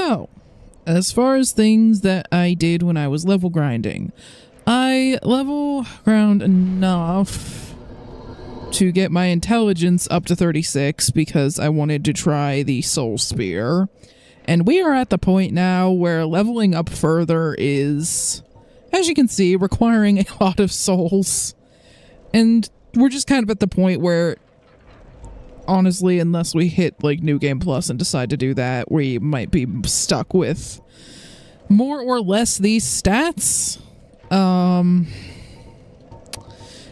So, as far as things that I did when I was level grinding, I level ground enough to get my intelligence up to 36 because I wanted to try the soul spear. And we are at the point now where leveling up further is, as you can see, requiring a lot of souls. And we're just kind of at the point where, honestly, unless we hit like New Game Plus and decide to do that, we might be stuck with more or less these stats.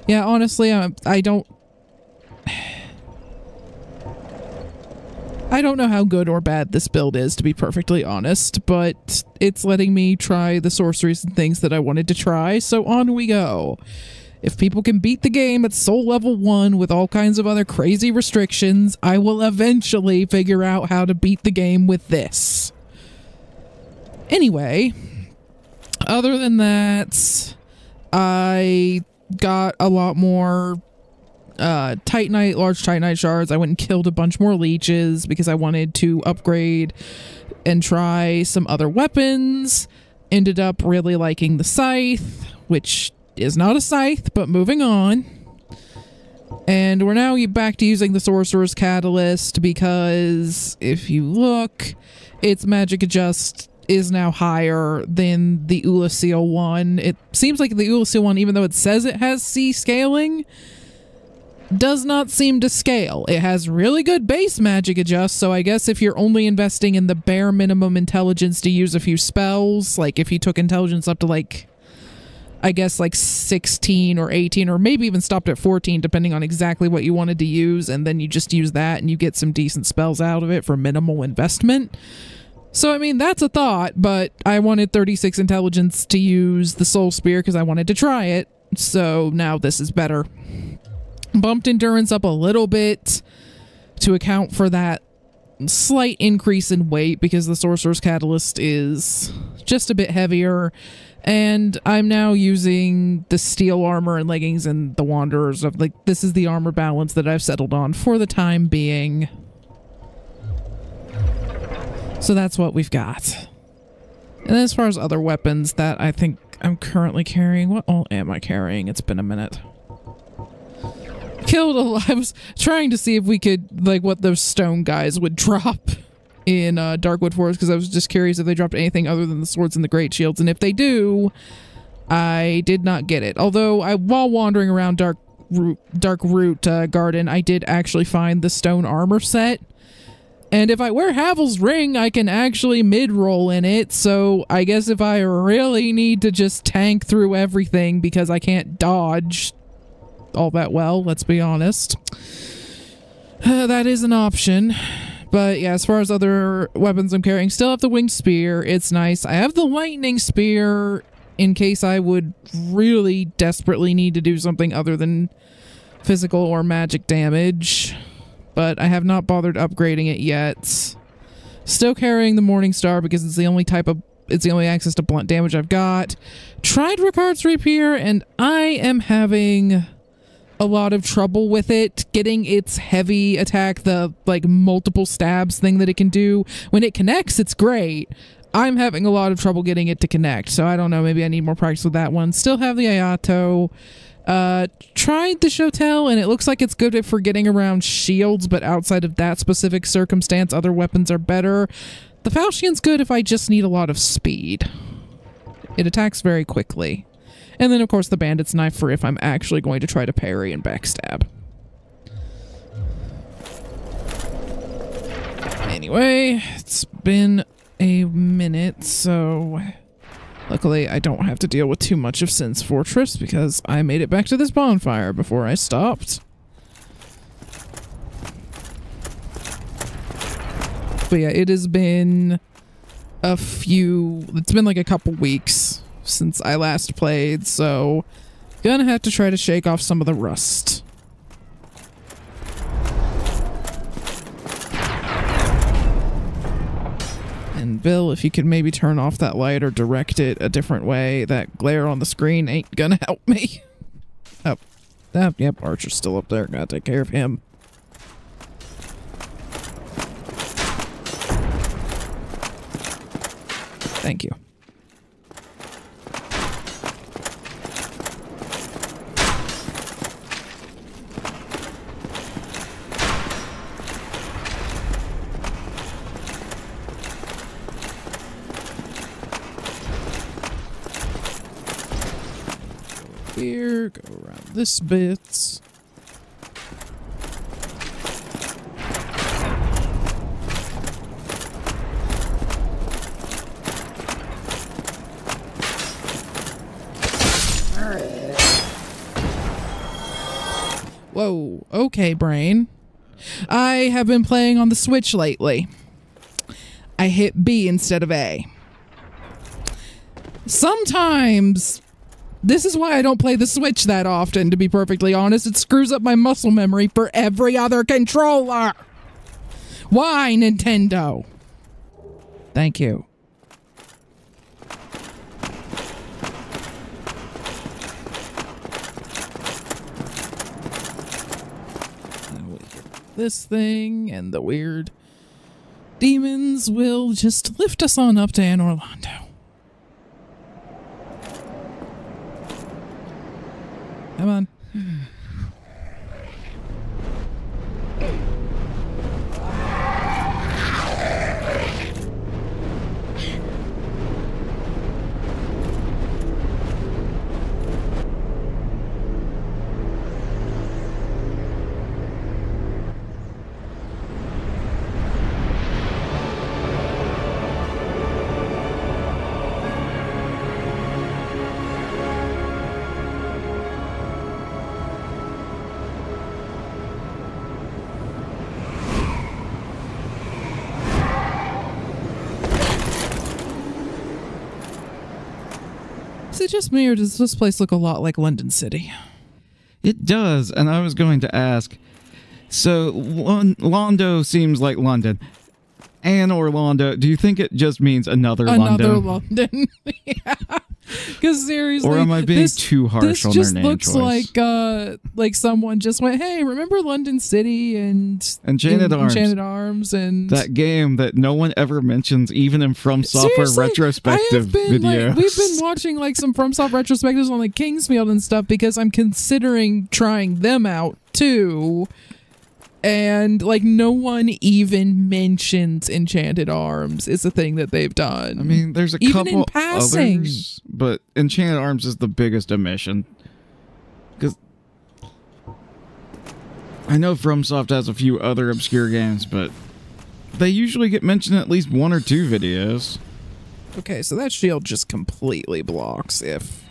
Yeah, honestly, I don't know how good or bad this build is, to be perfectly honest, but it's letting me try the sorceries and things that I wanted to try, so on we go. If people can beat the game at soul level 1 with all kinds of other crazy restrictions, I will eventually figure out how to beat the game with this. Anyway, other than that, I got a lot more large Titanite shards. I went and killed a bunch more leeches because I wanted to upgrade and try some other weapons. Ended up really liking the scythe, which is not a scythe, but moving on. And we're now back to using the Sorcerer's Catalyst because if you look, its magic adjust is now higher than the Ulasil one. It seems like the Ulasil one, even though it says it has C scaling, does not seem to scale. It has really good base magic adjust, so I guess if you're only investing in the bare minimum intelligence to use a few spells, like if you took intelligence up to like, I guess like 16 or 18, or maybe even stopped at 14, depending on exactly what you wanted to use, and then you just use that and you get some decent spells out of it for minimal investment. So, I mean, that's a thought, but I wanted 36 intelligence to use the Soul Spear because I wanted to try it, so now this is better. Bumped endurance up a little bit to account for that slight increase in weight because the Sorcerer's Catalyst is just a bit heavier, and I'm now using the steel armor and leggings and the Wanderers of like, this is the armor balance that I've settled on for the time being. So that's what we've got. And as far as other weapons that I think I'm currently carrying, what all am I carrying? It's been a minute. I was trying to see if we could, like, what those stone guys would drop in Darkwood Forest, because I was just curious if they dropped anything other than the swords and the great shields, and if they do, I did not get it. Although, while wandering around Dark Root Garden, I did actually find the stone armor set, and if I wear Havel's ring, I can actually mid-roll in it, so I guess if I really need to just tank through everything because I can't dodge all that well, let's be honest, that is an option. But yeah, as far as other weapons I'm carrying, still have the winged spear. It's nice. I have the lightning spear in case I would really desperately need to do something other than physical or magic damage, but I have not bothered upgrading it yet. Still carrying the Morning Star because it's the only access to blunt damage I've got. Tried Ricard's Rapier, and I am having a lot of trouble with it, getting its heavy attack, the like multiple stabs thing that it can do. When it connects, it's great. I'm having a lot of trouble getting it to connect, so I don't know, maybe I need more practice with that one. Still have the Ayato. Tried the Shotel, and it looks like it's good for getting around shields, but outside of that specific circumstance, other weapons are better. The Falchion's good if I just need a lot of speed. It attacks very quickly. And then, of course, the Bandit's Knife for if I'm actually going to try to parry and backstab. Anyway, it's been a minute, so luckily I don't have to deal with too much of Sin's Fortress because I made it back to this bonfire before I stopped. But yeah, it has been it's been like a couple weeks since I last played, so gonna have to try to shake off some of the rust. And Bill, if you could maybe turn off that light or direct it a different way, that glare on the screen ain't gonna help me. Oh, yep, Archer's still up there, gotta take care of him. Thank you. Here, go around this bit. Whoa, okay, brain. I have been playing on the Switch lately. I hit B instead of A. Sometimes, this is why I don't play the Switch that often, to be perfectly honest. It screws up my muscle memory for every other controller. Why, Nintendo? Thank you. This thing and the weird demons will just lift us on up to Anne Orlando. Come on. Is it just me, or does this place look a lot like London City? It does, and I was going to ask. So, Londo seems like London. Anne Orlando, do you think it just means another London? Another London. Yeah. Because seriously, or am I being too harsh on their name choice? This just looks like someone just went, "Hey, remember London City and Enchanted Arms? Enchanted Arms and that game that no one ever mentions, even in From Software retrospective videos." We've been watching like some From Software retrospectives on like Kingsfield and stuff because I'm considering trying them out too. And, like, no one even mentions Enchanted Arms is a thing that they've done. I mean, there's a even couple in passing. others, but Enchanted Arms is the biggest omission. Because I know FromSoft has a few other obscure games, but they usually get mentioned in at least one or two videos. Okay, so that shield just completely blocks if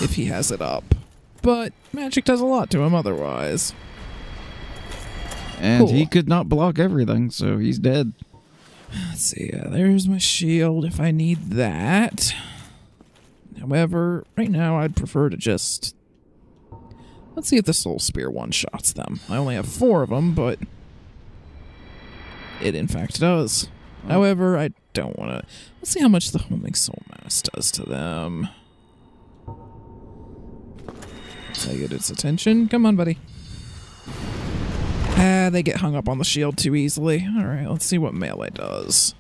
he has it up. But magic does a lot to him otherwise. And cool. He could not block everything, so he's dead. Let's see. There's my shield if I need that. However, right now I'd prefer to just... Let's see if the Soul Spear one-shots them. I only have 4 of them, but it in fact does. Oh. However, I don't want to... Let's see how much the Homing Soul Mass does to them. Let's get its attention. Come on, buddy. They get hung up on the shield too easily. Alright, let's see what melee does.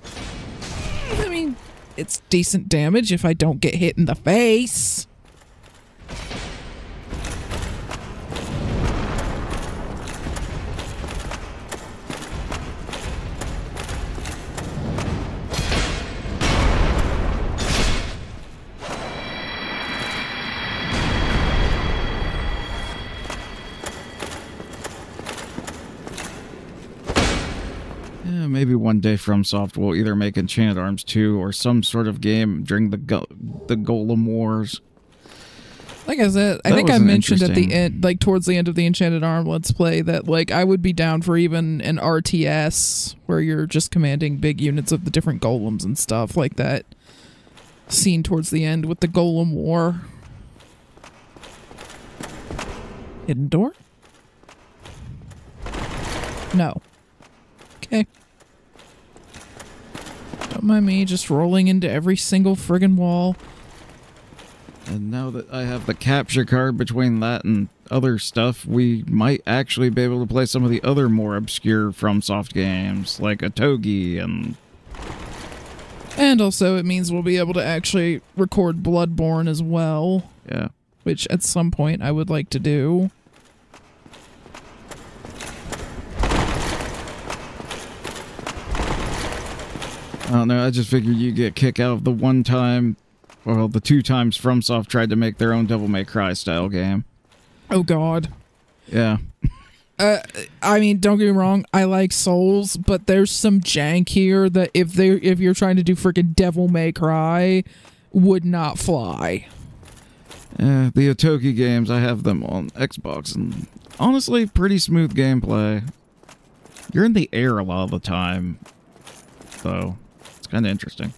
I mean, it's decent damage if I don't get hit in the face. Maybe one day FromSoft will either make Enchanted Arms 2 or some sort of game during the Golem Wars. Like I said, I think I mentioned at the end, like towards the end of the Enchanted Arm Let's Play, that like I would be down for even an RTS where you're just commanding big units of the different golems and stuff like that. Scene towards the end with the Golem War. Hidden door? No. Okay. Don't mind me just rolling into every single friggin' wall. And now that I have the capture card between that and other stuff, we might actually be able to play some of the other more obscure FromSoft games, like Otogi and And also it means we'll be able to actually record Bloodborne as well. Yeah. Which at some point I would like to do. I don't know, I just figured you'd get a kick out of the one time, well, the 2 times FromSoft tried to make their own Devil May Cry style game. Oh god. Yeah. I mean, don't get me wrong, I like Souls, but there's some jank here that if you're trying to do freaking Devil May Cry, would not fly. The Otogi games, I have them on Xbox, and honestly, pretty smooth gameplay. You're in the air a lot of the time, though. It's kind of interesting.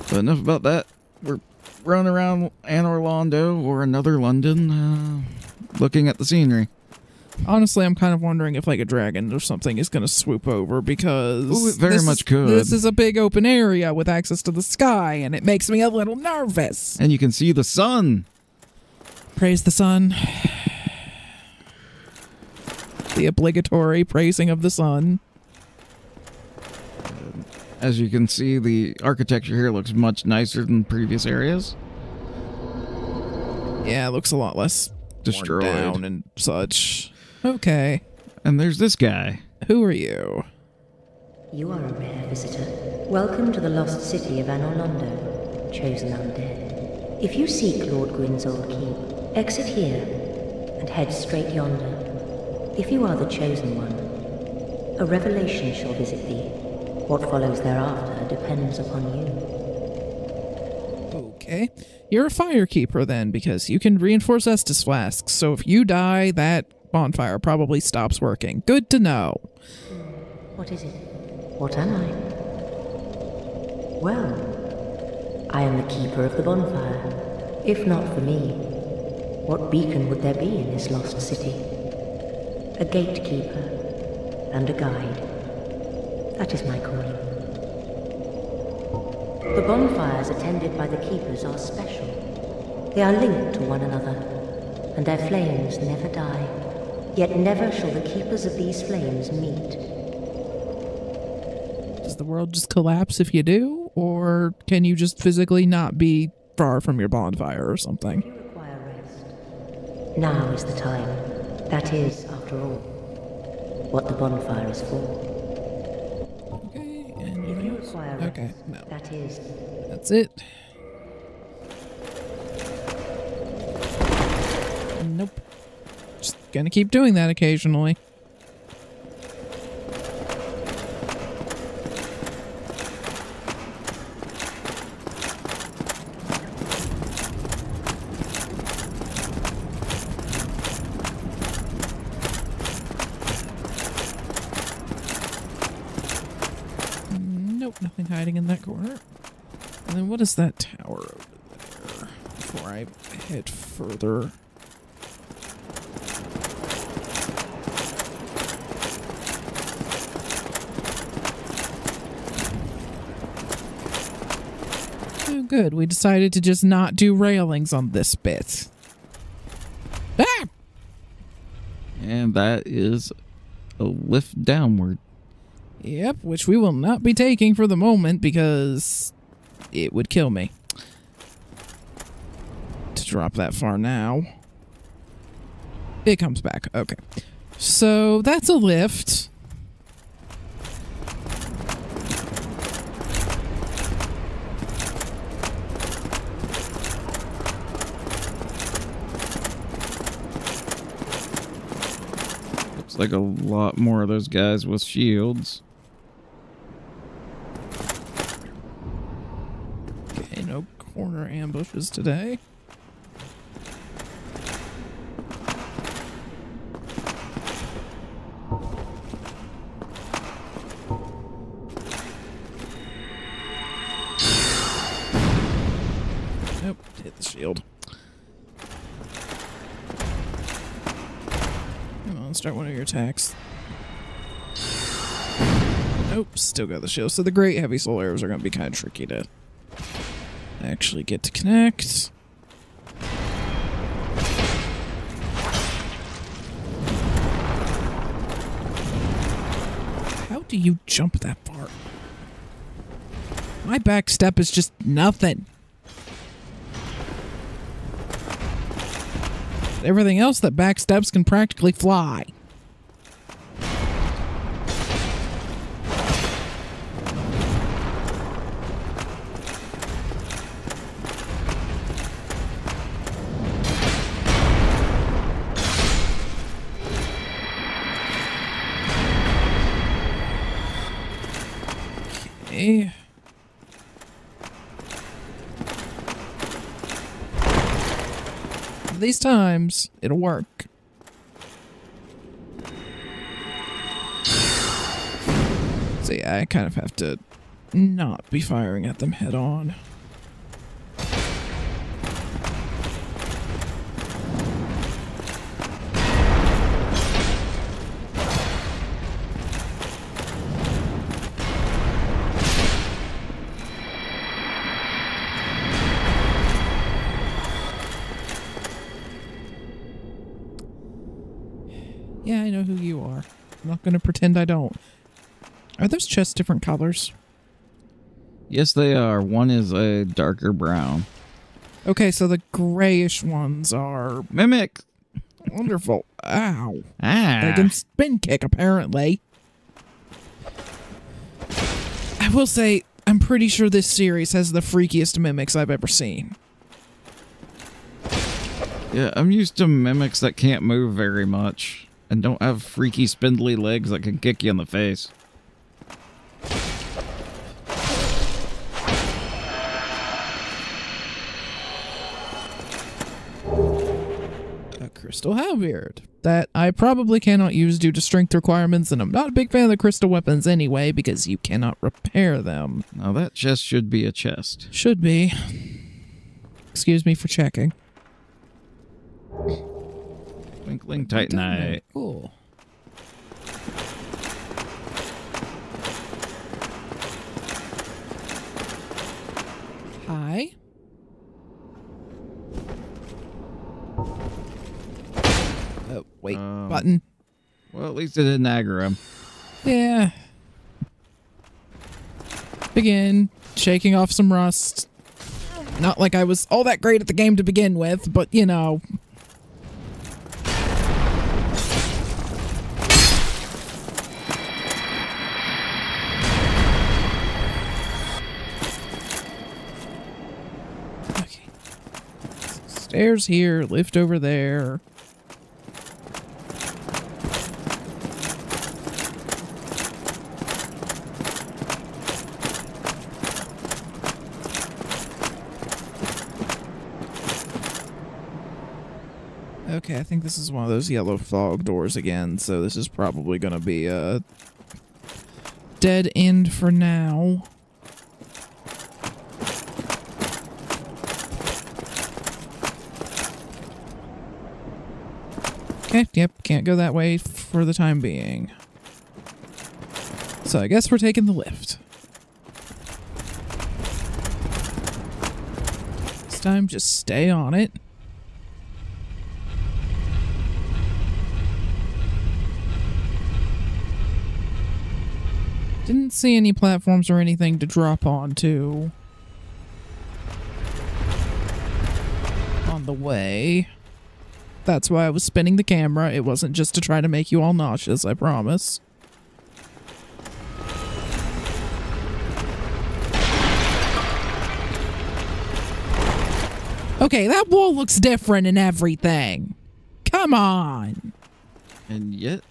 But enough about that. We're running around Anor Londo, or another London, looking at the scenery. Honestly, I'm kind of wondering if like a dragon or something is going to swoop over, because ooh, it very much could. This is a big open area with access to the sky, and it makes me a little nervous. And you can see the sun. Praise the sun. The obligatory praising of the sun. As you can see, the architecture here looks much nicer than previous areas. Yeah, it looks a lot less destroyed down and such. Okay. And there's this guy. Who are you? You are a rare visitor. Welcome to the lost city of Anor Londo, chosen undead. If you seek Lord Gwyn's old keep, exit here and head straight yonder. If you are the chosen one, a revelation shall visit thee. What follows thereafter depends upon you. Okay. You're a firekeeper then, because you can reinforce Estus flasks, so if you die, that bonfire probably stops working. Good to know. What is it? What am I? Well, I am the keeper of the bonfire. If not for me, what beacon would there be in this lost city? A gatekeeper and a guide. That is my calling. The bonfires attended by the keepers are special. They are linked to one another, and their flames never die. Yet never shall the keepers of these flames meet. Does the world just collapse if you do? Or can you just physically not be far from your bonfire or something? You require rest. Now is the time. That is, after all, what the bonfire is for. Okay, and If you require rest, okay, no. that is. That's it. Nope. Just gonna keep doing that occasionally. Nope, nothing hiding in that corner. And then what is that tower over there? Before I head further. Oh, good. We decided to just not do railings on this bit. Ah! And that is a lift downward. Yep, which we will not be taking for the moment because it would kill me to drop that far now. It comes back. Okay. So that's a lift. Looks like a lot more of those guys with shields. Okay, no corner ambushes today. Nope, hit the shield. Come on, start one of your attacks. Nope, still got the shield. So the great heavy soul arrows are going to be kind of tricky to actually get to connect. How do you jump that far? My back step is just nothing. Everything else that back steps can practically fly. Okay. These times, it'll work. So yeah, I kind of have to not be firing at them head on. Yeah, I know who you are. I'm not going to pretend I don't. Are those chests different colors? Yes, they are. One is a darker brown. Okay, so the grayish ones are Mimic! wonderful. Ow. Ah! They can spin kick, apparently. I will say, I'm pretty sure this series has the freakiest mimics I've ever seen. Yeah, I'm used to mimics that can't move very much and don't have freaky spindly legs that can kick you in the face. A crystal halberd that I probably cannot use due to strength requirements, and I'm not a big fan of the crystal weapons anyway because you cannot repair them. Now that chest should be a chest. Should be. Excuse me for checking. Twinkling Titanite. Cool. Hi. Oh, wait. Button. Well, at least it didn't aggro him. Yeah. Begin shaking off some rust. Not like I was all that great at the game to begin with, but you know. Okay. Stairs here, lift over there. Okay, I think this is one of those yellow fog doors again, so this is probably going to be a dead end for now. Okay, yep, can't go that way for the time being. So I guess we're taking the lift. This time, just stay on it. Didn't see any platforms or anything to drop onto on the way. That's why I was spinning the camera. It wasn't just to try to make you all nauseous, I promise. Okay, that wall looks different and everything. Come on. And yet...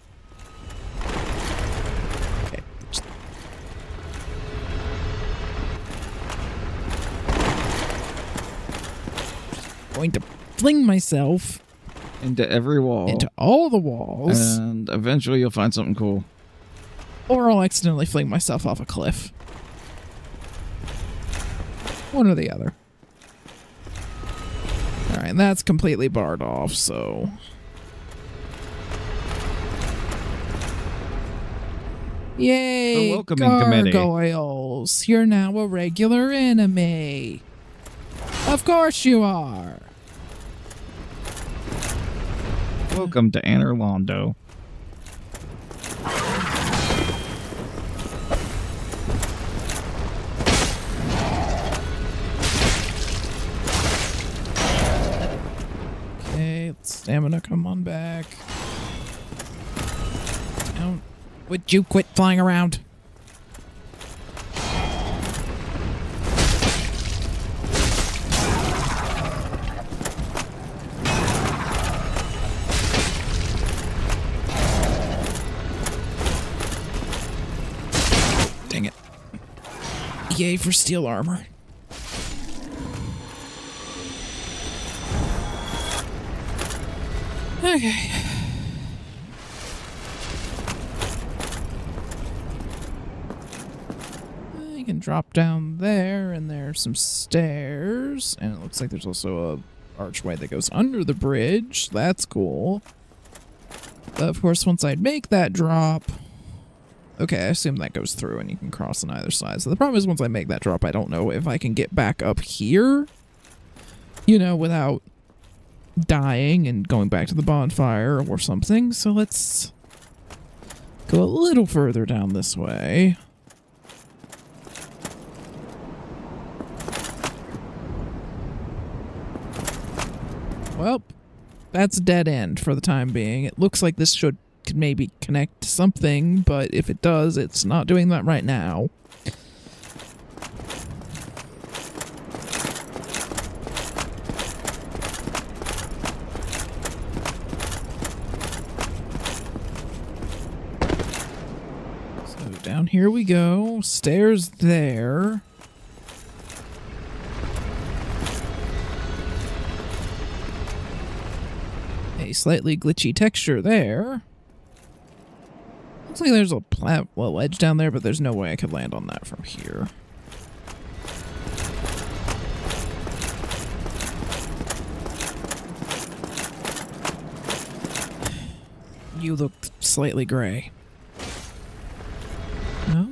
Going to fling myself into every wall. Into all the walls. And eventually you'll find something cool. Or I'll accidentally fling myself off a cliff. One or the other. Alright, that's completely barred off, so... Yay! The welcoming committee. Gargoyles! You're now a regular enemy. Of course you are. Welcome to Anor Londo. Stamina, come on back. Don't. Would you quit flying around? Dang it. Yay for steel armor. Okay. You can drop down there, and there's some stairs, and it looks like there's also a archway that goes under the bridge. That's cool. But of course, once I make that drop... Okay, I assume that goes through and you can cross on either side. So the problem is once I make that drop, I don't know if I can get back up here, you know, without dying and going back to the bonfire or something. So let's go a little further down this way. Well, that's a dead end for the time being. It looks like this could maybe connect to something, but if it does, it's not doing that right now. So down here we go. Stairs there. A slightly glitchy texture there. Looks like there's a ledge down there, but there's no way I could land on that from here. You look slightly gray. No?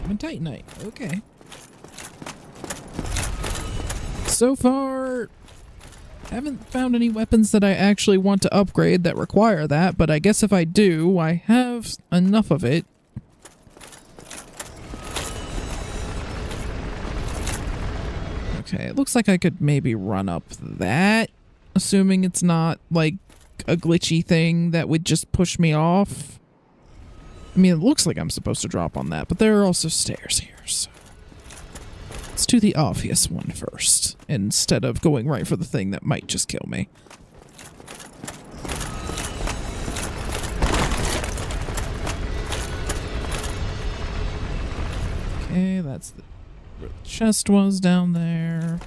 I'm a Titanite. Okay. So far, haven't found any weapons that I actually want to upgrade that require that, but I guess if I do, I have enough of it. Okay, it looks like I could maybe run up that, assuming it's not like a glitchy thing that would just push me off. I mean, it looks like I'm supposed to drop on that, but there are also stairs here, so... Let's do the obvious one first, instead of going right for the thing that might just kill me. Okay, that's where the chest was down there.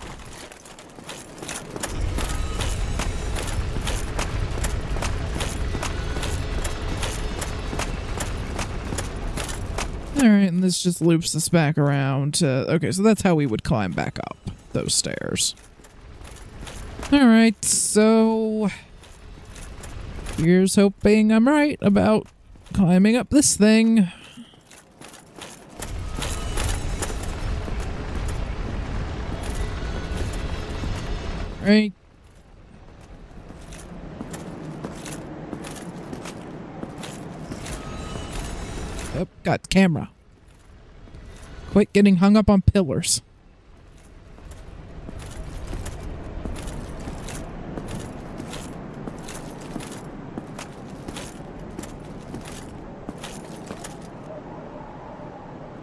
Alright, and this just loops us back around. Okay, so that's how we would climb back up those stairs. Alright, so... here's hoping I'm right about climbing up this thing. Right. Oh, got camera. Quit getting hung up on pillars.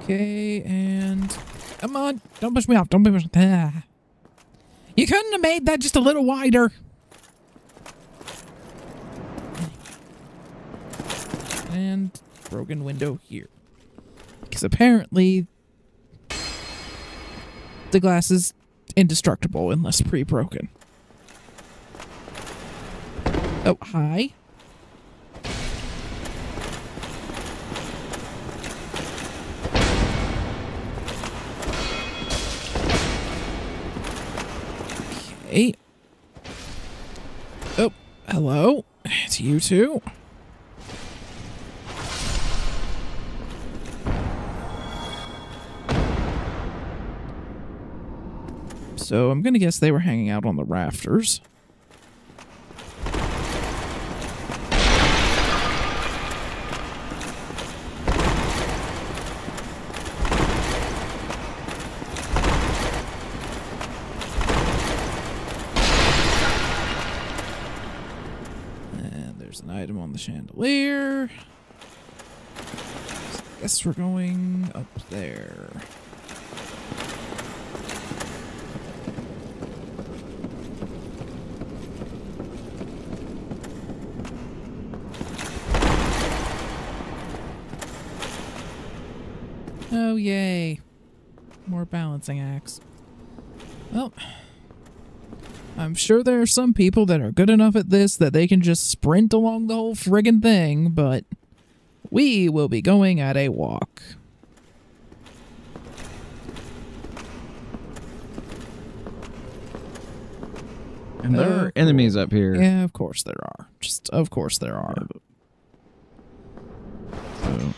Okay, and come on, don't push me off. Don't push me off. You couldn't have made that just a little wider. And broken window here. Because apparently the glass is indestructible unless pre-broken. Oh, hi. Okay. Oh, hello. It's you too. So I'm gonna guess they were hanging out on the rafters. an item on the chandelier. So I guess we're going up there. Oh, yay. More balancing acts. Well, I'm sure there are some people that are good enough at this that they can just sprint along the whole friggin' thing, but we will be going at a walk. And there are enemies up here. Yeah, of course there are. Just, of course there are. So.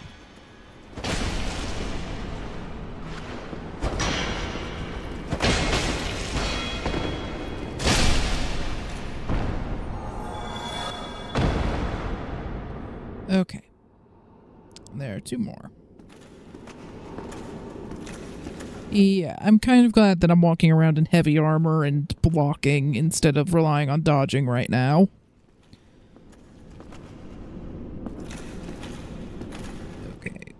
Okay. There are two more. Yeah, I'm kind of glad that I'm walking around in heavy armor and blocking instead of relying on dodging right now. Okay.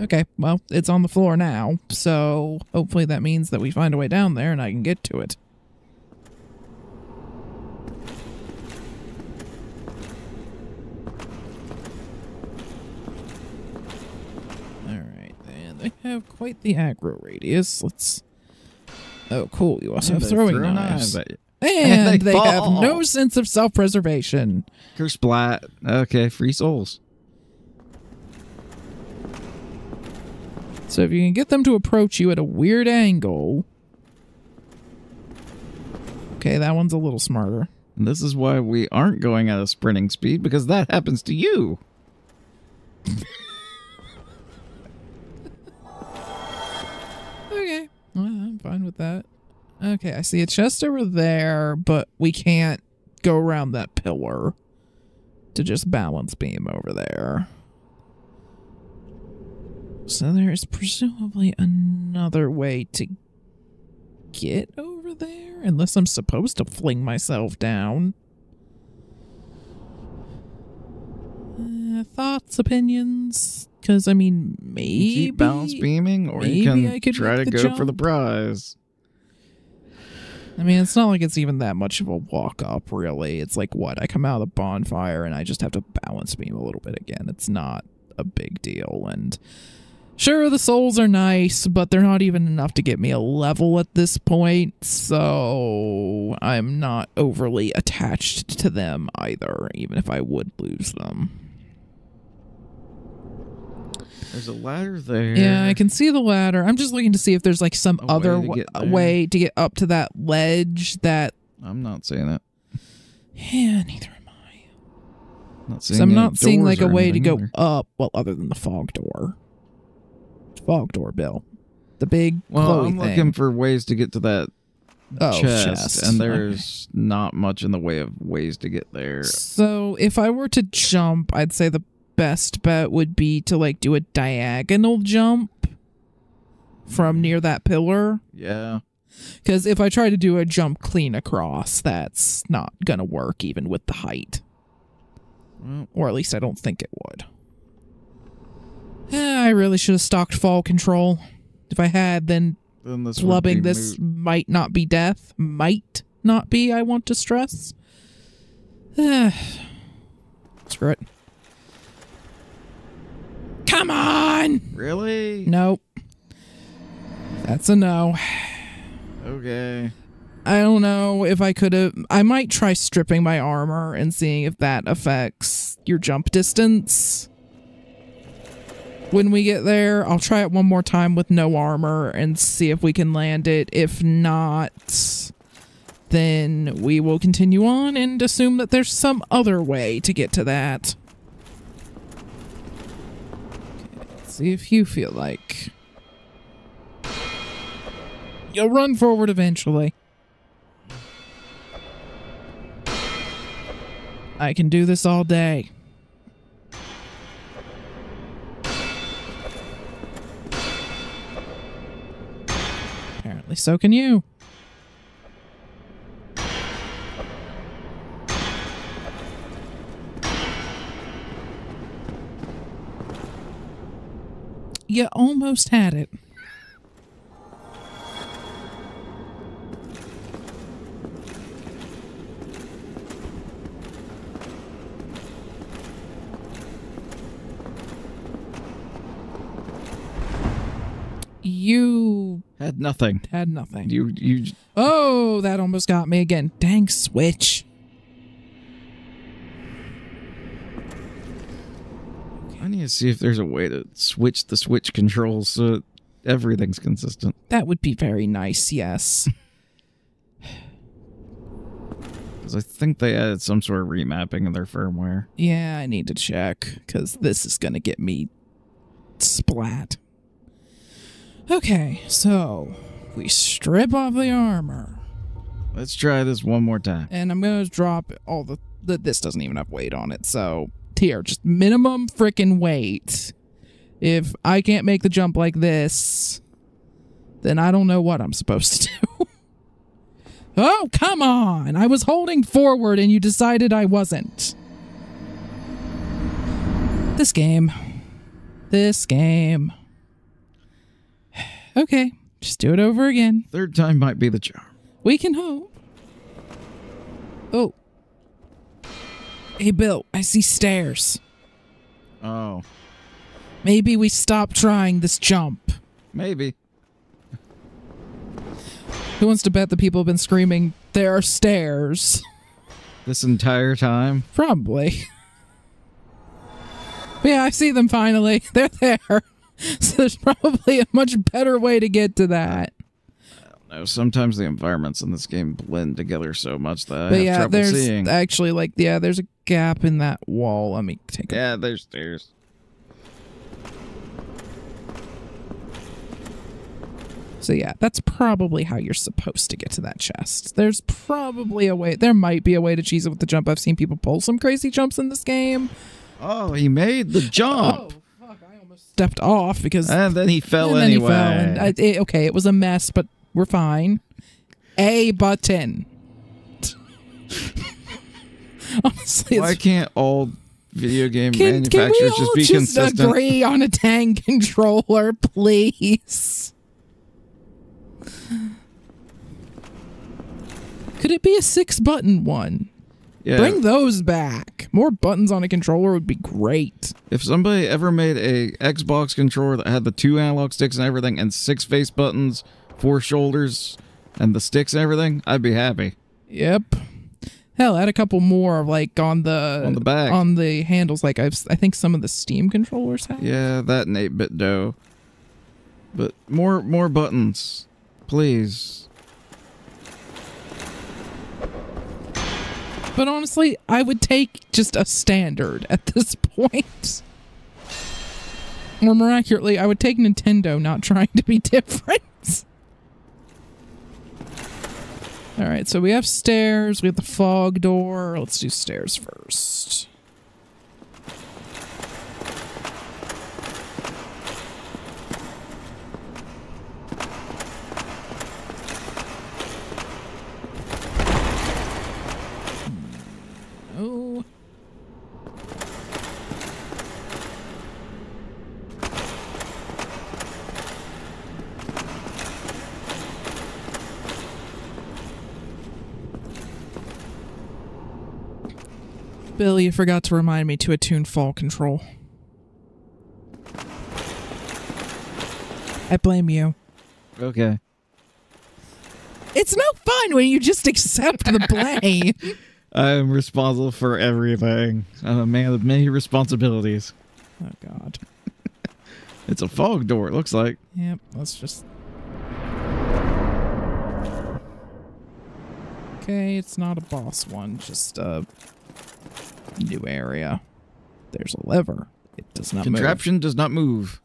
Okay, well, it's on the floor now, so hopefully that means that we find a way down there and I can get to it. They have quite the aggro radius. Let's... Oh, cool. You also have throwing knives. And they have no sense of self-preservation. Curse Splat. Okay, free souls. So if you can get them to approach you at a weird angle... Okay, that one's a little smarter. And this is why we aren't going at a sprinting speed, because that happens to you. Okay, well, I'm fine with that. Okay, I see a chest over there, but we can't go around that pillar to just balance beam over there. So there's presumably another way to get over there, unless I'm supposed to fling myself down. Thoughts, opinions? Because, I mean, maybe... Keep balance beaming, or you can try to go for the prize. I mean, it's not like it's even that much of a walk up, really. It's like, what? I come out of the bonfire and I just have to balance beam a little bit again. It's not a big deal. And sure, the souls are nice, but they're not even enough to get me a level at this point. So I'm not overly attached to them either, even if I would lose them. There's a ladder there. Yeah, I can see the ladder. I'm just looking to see if there's like some other way to get up to that ledge that... I'm not seeing it. Yeah, neither am I. Not seeing I'm not seeing like a way to go either. up, well, other than the fog door. Fog door, Bill. The big Well, Chloe I'm thing. looking for ways to get to that chest, and there's okay. not much in the way of ways to get there. So if I were to jump, I'd say the best bet would be to like do a diagonal jump from near that pillar. Yeah. Because if I try to do a jump clean across, that's not gonna work even with the height. Well, or at least I don't think it would. I really should have stocked fall control. If I had, then this flubbing this might not be death. Might not be, I want to stress. Screw it. Come on! Really? Nope. That's a no. Okay. I don't know if I could have... I might try stripping my armor and seeing if that affects your jump distance. When we get there, I'll try it one more time with no armor and see if we can land it. If not, then we will continue on and assume that there's some other way to get to that. Okay, let's see if you feel like... You'll run forward eventually. I can do this all day. Apparently so can you. You almost had it. You Had nothing. had nothing. You. Oh, that almost got me again. Dang Switch. I need to see if there's a way to switch the Switch controls so everything's consistent. That would be very nice, yes. Because I think they added some sort of remapping in their firmware. Yeah, I need to check, because this is going to get me splat. Okay, so we strip off the armor. Let's try this one more time. And I'm going to drop all the... This doesn't even have weight on it, so... Here, just minimum frickin' weight. If I can't make the jump like this, then I don't know what I'm supposed to do. Oh, come on! I was holding forward and you decided I wasn't. This game. This game. Okay, just do it over again. Third time might be the charm. We can hope. Oh. Hey, Bill, I see stairs. Oh. Maybe we stop trying this jump. Maybe. Who wants to bet that people have been screaming, there are stairs? This entire time? Probably. But yeah, I see them finally. They're there. So there's probably a much better way to get to that. No, sometimes the environments in this game blend together so much that But I have yeah, trouble there's seeing. actually like, yeah, there's a gap in that wall. Let me take a... Yeah, there's stairs. So yeah, that's probably how you're supposed to get to that chest. There's probably a way. There might be a way to cheese it with the jump. I've seen people pull some crazy jumps in this game. Oh, he made the jump. Oh, fuck, I almost stepped off because... And then he fell and then anyway. he fell, and okay, it was a mess, but we're fine. A button. Honestly, Why can't all video game can manufacturers we all just be consistent? agree on a tank controller, please? Could it be a 6-button one? Yeah. Bring those back. More buttons on a controller would be great. If somebody ever made a Xbox controller that had the 2 analog sticks and everything and 6 face buttons, 4 shoulders, and the sticks and everything, I'd be happy. Yep. Hell, add a couple more like on the back. on the handles, like I think some of the Steam controllers have. Yeah, that and 8-bit dough. But more buttons, please. But honestly, I would take just a standard at this point. Or more accurately, I would take Nintendo not trying to be different. Alright, so we have stairs, we have the fog door. Let's do stairs first. No. Bill, you forgot to remind me to attune fall control. I blame you. Okay. It's no fun when you just accept the blame. I am responsible for everything. I'm a man of many responsibilities. Oh, God. It's a fog door, it looks like. Yep, let's just... Okay, it's not a boss one, just a new area. There's a lever. It does not move. Contraption does not move.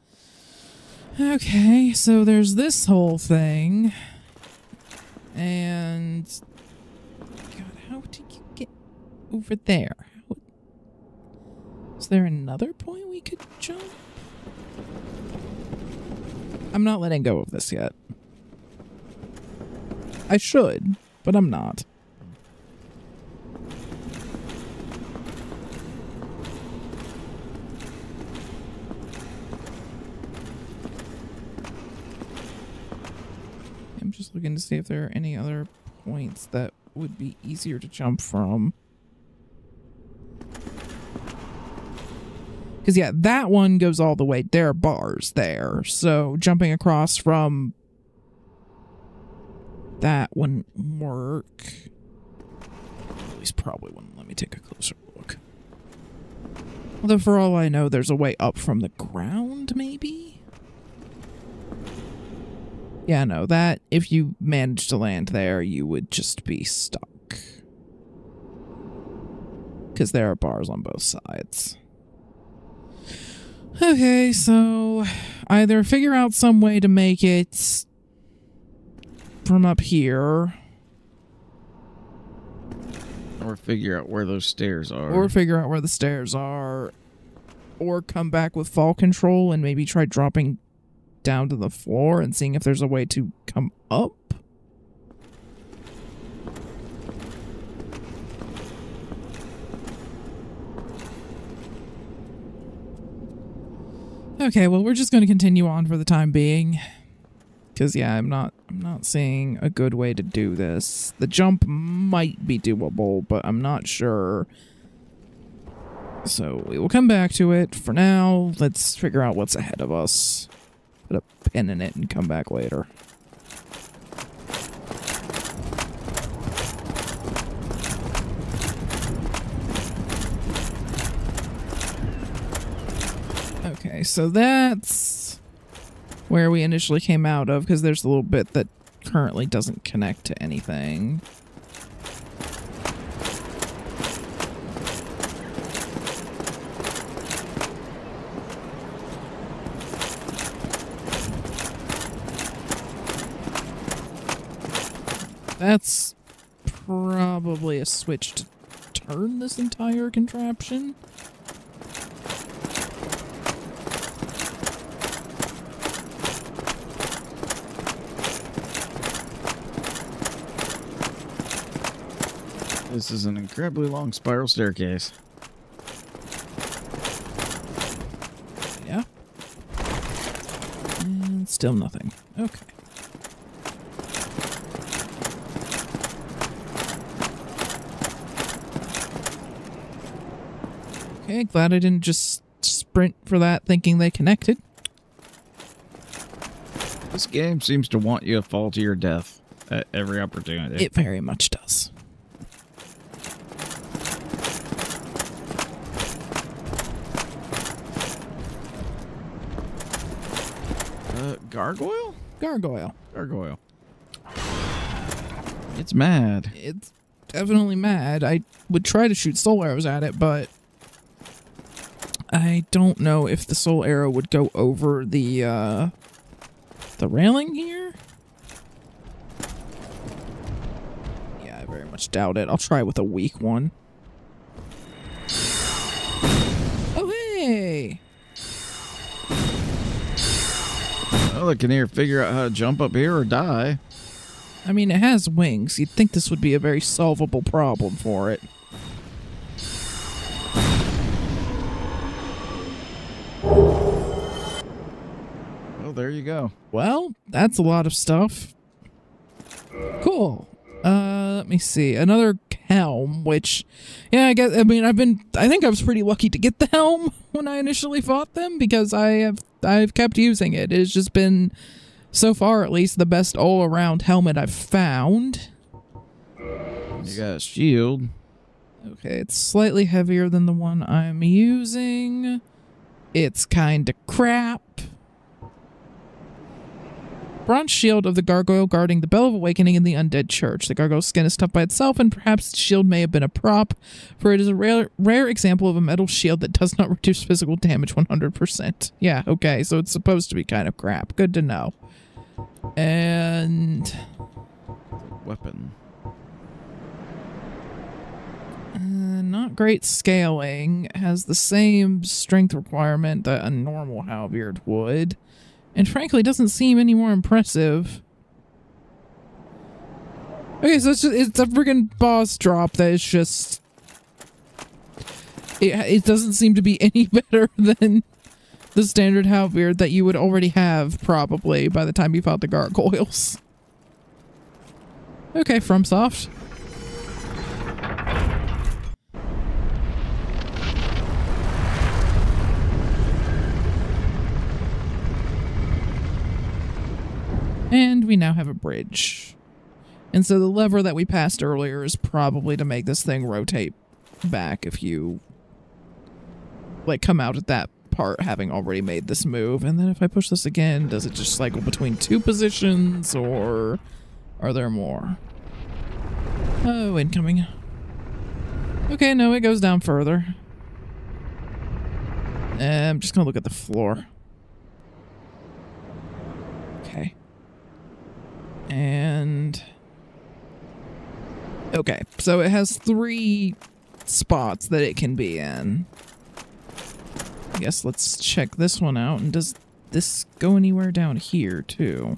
Okay, so there's this whole thing. And... God, how did you get over there? Is there another point we could jump? I'm not letting go of this yet. I should, but I'm not. Just looking to see if there are any other points that would be easier to jump from. Because, yeah, that one goes all the way. There are bars there. So jumping across from that wouldn't work. At least probably wouldn't. Let me take a closer look. Although for all I know, there's a way up from the ground, maybe? Yeah, no, that, if you managed to land there, you would just be stuck. Because there are bars on both sides. Okay, so either figure out some way to make it from up here. Or figure out where those stairs are. Or figure out where the stairs are. Or come back with fall control and maybe try dropping down to the floor and seeing if there's a way to come up. Okay, well, we're just going to continue on for the time being. Because, yeah, I'm not seeing a good way to do this. The jump might be doable, but I'm not sure. So we will come back to it. For now, let's figure out what's ahead of us. Put a pin in it and come back later. Okay, so that's where we initially came out of, because there's a little bit that currently doesn't connect to anything. That's probably a switch to turn this entire contraption. This is an incredibly long spiral staircase. Yeah. And still nothing. Okay. Okay, glad I didn't just sprint for that thinking they connected. This game seems to want you to fall to your death at every opportunity. It very much does. Gargoyle? Gargoyle. Gargoyle. It's mad. It's definitely mad. I would try to shoot soul arrows at it, but I don't know if the soul arrow would go over the railing here. Yeah, I very much doubt it. I'll try with a weak one. Oh, hey! Well, I can either figure out how to jump up here or die. I mean, it has wings. You'd think this would be a very solvable problem for it. Well, there you go. Well, that's a lot of stuff. Cool. Let me see. Another helm, which, yeah, I think I was pretty lucky to get the helm when I initially fought them, because I've kept using it. It's just been, so far at least, the best all-around helmet I've found. You got a shield. Okay, it's slightly heavier than the one I'm using. It's kinda crap. Bronze shield of the gargoyle guarding the Bell of Awakening in the Undead Church. The gargoyle's skin is tough by itself, and perhaps its shield may have been a prop, for it is a rare example of a metal shield that does not reduce physical damage 100%. Yeah, okay, so it's supposed to be kind of crap. Good to know. And Weapon. not great scaling. Has the same strength requirement that a normal halberd would. And frankly, doesn't seem any more impressive. Okay, so it's a friggin' boss drop that is just... It doesn't seem to be any better than the standard halberd that you would already have, probably, by the time you fought the gargoyles. Okay, FromSoft. And we now have a bridge. And so the lever that we passed earlier is probably to make this thing rotate back if you, like, come out at that part having already made this move. And then if I push this again, does it just cycle between two positions, or are there more? Oh, incoming. Okay, no, it goes down further. I'm just gonna look at the floor. Okay. And... okay, so it has 3 spots that it can be in. I guess let's check this one out. And does this go anywhere down here, too?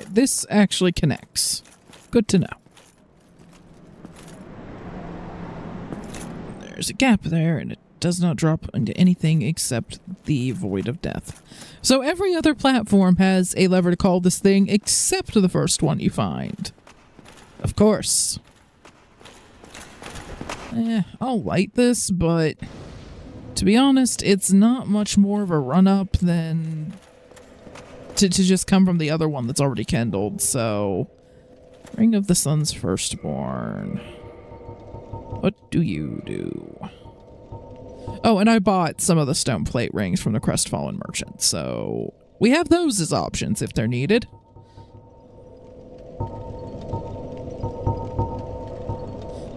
This actually connects. Good to know. There's a gap there, and it does not drop into anything except the Void of Death. So every other platform has a lever to call this thing except the first one you find. Of course. I'll light this, but to be honest, it's not much more of a run-up than... to just come from the other one that's already kindled, so... Ring of the Sun's Firstborn. What do you do? Oh, and I bought some of the stone plate rings from the Crestfallen Merchant, so... we have those as options if they're needed.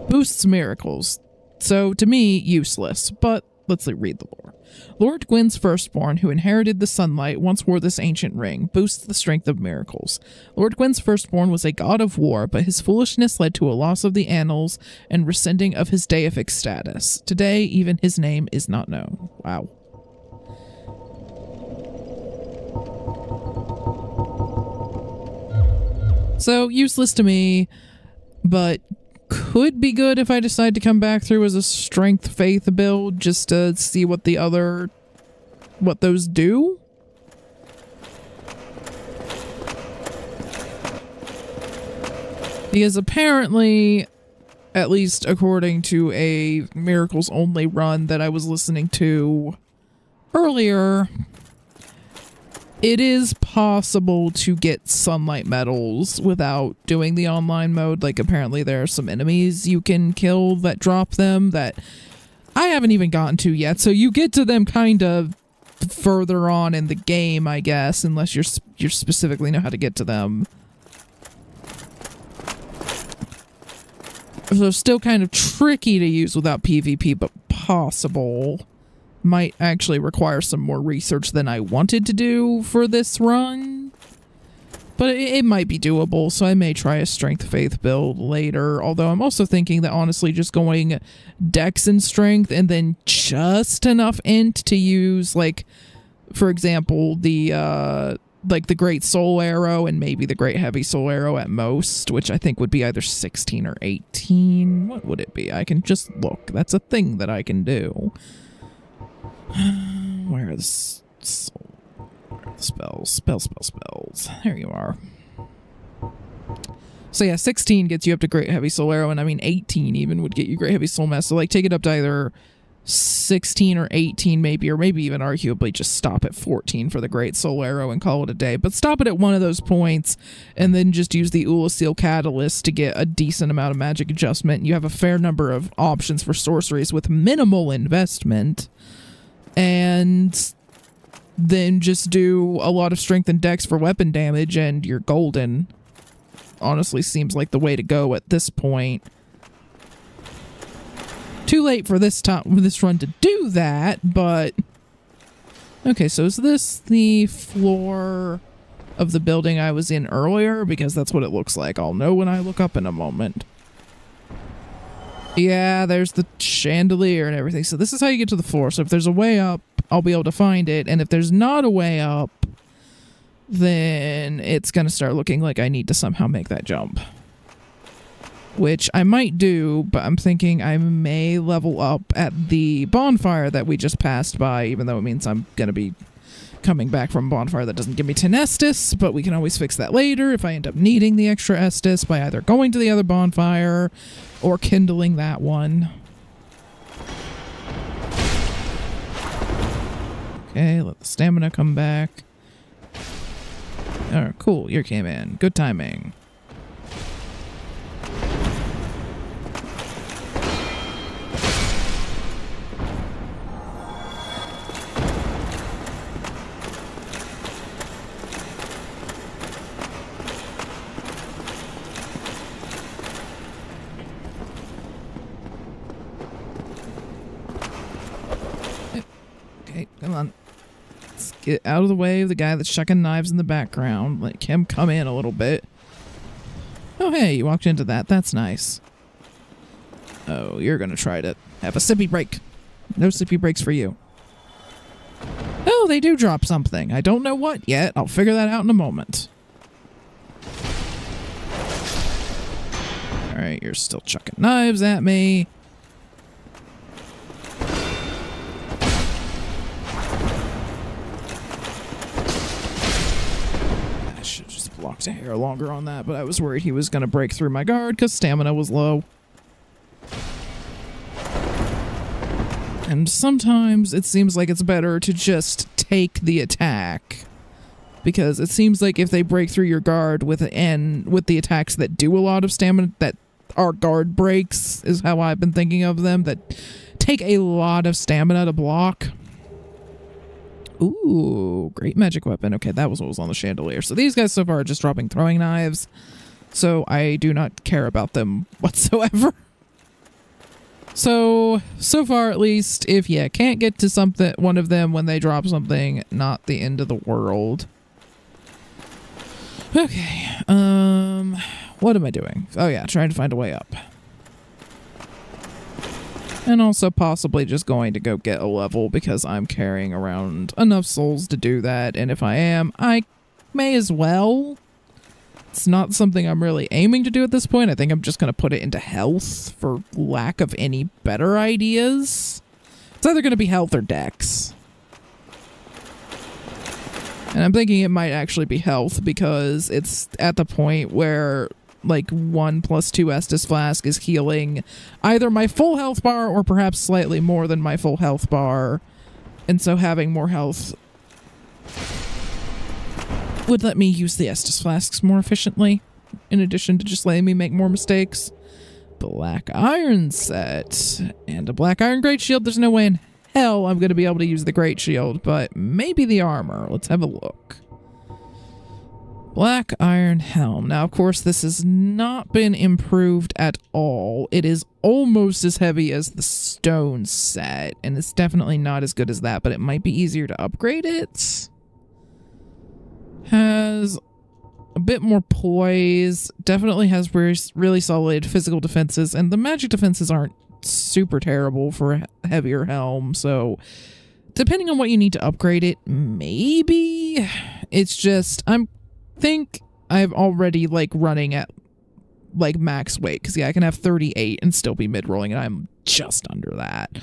Boosts miracles. So, to me, useless, but let's read the lore. Lord Gwyn's firstborn, who inherited the sunlight, once wore this ancient ring, boosts the strength of miracles. Lord Gwyn's firstborn was a god of war, but his foolishness led to a loss of the annals and rescinding of his deific status. Today, even his name is not known. Wow. So, useless to me, but could be good if I decide to come back through as a strength faith build just to see what those do. Because apparently, at least according to a miracles only run that I was listening to earlier, it is possible to get sunlight medals without doing the online mode. Like, apparently there are some enemies you can kill that drop them that I haven't even gotten to yet. So you get to them kind of further on in the game, I guess, unless you specifically know how to get to them. So still kind of tricky to use without PvP, but possible. Might actually require some more research than I wanted to do for this run. But it might be doable, so I may try a strength faith build later. Although I'm also thinking that honestly just going dex and strength and then just enough int to use, like, for example, the great soul arrow and maybe the great heavy soul arrow at most, which I think would be either 16 or 18. What would it be? I can just look. That's a thing that I can do. Where are the spells? Spells. There you are. So yeah, 16 gets you up to Great Heavy Soul Arrow, and I mean 18 even would get you Great Heavy Soul Mass. So like take it up to either 16 or 18 maybe, or maybe even arguably just stop at 14 for the Great Soul Arrow and call it a day. But stop it at one of those points and then just use the Ulasil Catalyst to get a decent amount of magic adjustment. You have a fair number of options for sorceries with minimal investment. And then just do a lot of strength and dex for weapon damage and you're golden. Honestly seems like the way to go at this point. Too late for this run to do that, but... Okay, so is this the floor of the building I was in earlier? Because that's what it looks like. I'll know when I look up in a moment. Yeah, there's the chandelier and everything. So this is how you get to the floor. So if there's a way up, I'll be able to find it. And if there's not a way up, then it's going to start looking like I need to somehow make that jump. Which I might do, but I'm thinking I may level up at the bonfire that we just passed by, even though it means I'm going to be coming back from a bonfire that doesn't give me 10 Estus, but we can always fix that later if I end up needing the extra Estus by either going to the other bonfire or kindling that one. Okay, let the stamina come back. Oh, cool, you came in. Good timing. Okay, come on. Let's get out of the way of the guy that's chucking knives in the background. Let him come in a little bit. Oh, hey, you walked into that. That's nice. Oh, you're gonna try to have a sippy break. No sippy breaks for you. Oh, they do drop something. I don't know what yet. I'll figure that out in a moment. Alright, you're still chucking knives at me. I should have just blocked a hair longer on that, but I was worried he was going to break through my guard because stamina was low. And sometimes it seems like it's better to just take the attack. Because it seems like if they break through your guard with the attacks that do a lot of stamina, that are guard breaks, is how I've been thinking of them, that take a lot of stamina to block. Ooh, great magic weapon. Okay, that was what was on the chandelier. So these guys so far are just dropping throwing knives. So I do not care about them whatsoever. So far at least, if you can't get to one of them when they drop something, not the end of the world. Okay, what am I doing? Oh yeah, trying to find a way up. And also possibly just going to go get a level because I'm carrying around enough souls to do that, and if I am, I may as well. It's not something I'm really aiming to do at this point. I think I'm just going to put it into health for lack of any better ideas. It's either going to be health or dex. And I'm thinking it might actually be health because it's at the point where like 1 + 2 Estus Flask is healing either my full health bar or perhaps slightly more than my full health bar. And so having more health would let me use the Estus Flasks more efficiently, in addition to just letting me make more mistakes. Black Iron set. And a Black Iron Great Shield. There's no way in hell I'm going to be able to use the Great Shield, but maybe the armor. Let's have a look. Black Iron Helm. Now, of course, this has not been improved at all. It is almost as heavy as the stone set, and it's definitely not as good as that, but it might be easier to upgrade it. Has a bit more poise, definitely has really solid physical defenses, and the magic defenses aren't super terrible for a heavier helm, so depending on what you need to upgrade it, maybe. It's just, think I've already like running at like max weight, because yeah, I can have 38 and still be mid-rolling, and I'm just under that.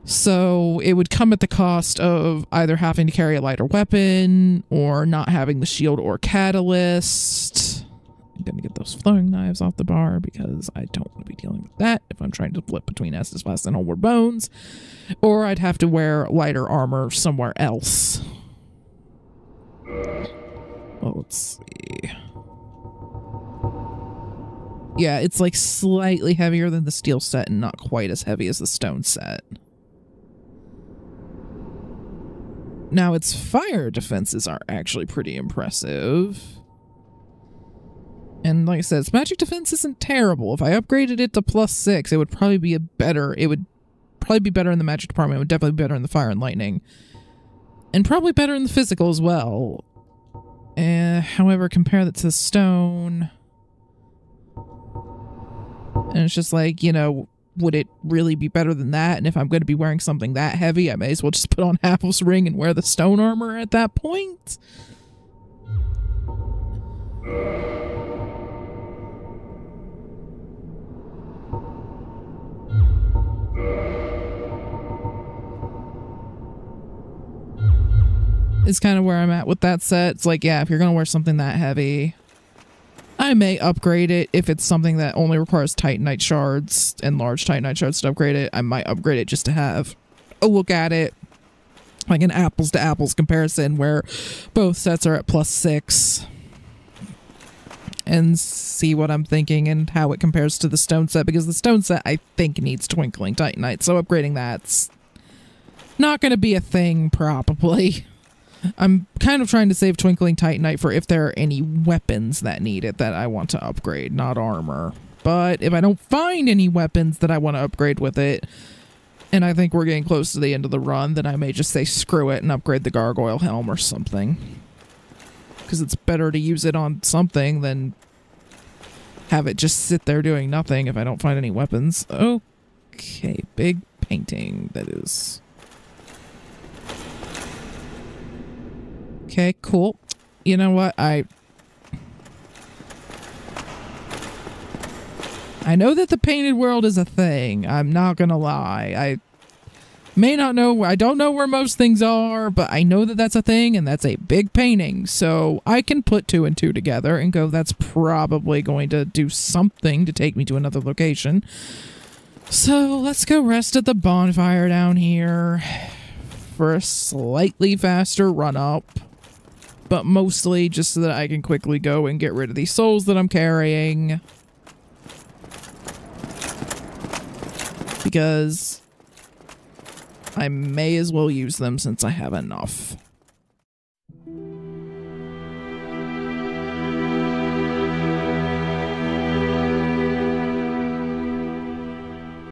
So it would come at the cost of either having to carry a lighter weapon or not having the shield or catalyst. I'm gonna get those flowing knives off the bar because I don't want to be dealing with that if I'm trying to flip between Estus Flask and Homeward Bones. Or I'd have to wear lighter armor somewhere else. Well, let's see. Yeah, it's like slightly heavier than the steel set and not quite as heavy as the stone set. Now, its fire defenses are actually pretty impressive. And like I said, its magic defense isn't terrible. If I upgraded it to +6, it would probably be it would probably be better in the magic department. It would definitely be better in the fire and lightning. And probably better in the physical as well. However, compare that to the stone. And it's just like, you know, would it really be better than that? And if I'm going to be wearing something that heavy, I may as well just put on Havel's ring and wear the stone armor at that point. Is kind of where I'm at with that set. It's like, yeah, if you're going to wear something that heavy, I may upgrade it. If it's something that only requires Titanite shards and large Titanite shards to upgrade it, I might upgrade it just to have a look at it. Like an apples to apples comparison where both sets are at +6. And see what I'm thinking and how it compares to the stone set. Because the stone set, I think, needs Twinkling Titanite. So upgrading that's not going to be a thing, probably. I'm kind of trying to save Twinkling Titanite for if there are any weapons that need it that I want to upgrade, not armor. But if I don't find any weapons that I want to upgrade with it, and I think we're getting close to the end of the run, then I may just say screw it and upgrade the Gargoyle Helm or something. Because it's better to use it on something than have it just sit there doing nothing if I don't find any weapons. Okay, big painting, that is. Okay, cool. You know what? I know that the painted world is a thing. I'm not gonna lie. I may not know. I don't know where most things are, but I know that that's a thing, and that's a big painting. So I can put 2 and 2 together and go, that's probably going to do something to take me to another location. So let's go rest at the bonfire down here for a slightly faster run up. But mostly just so that I can quickly go and get rid of these souls that I'm carrying. Because I may as well use them since I have enough.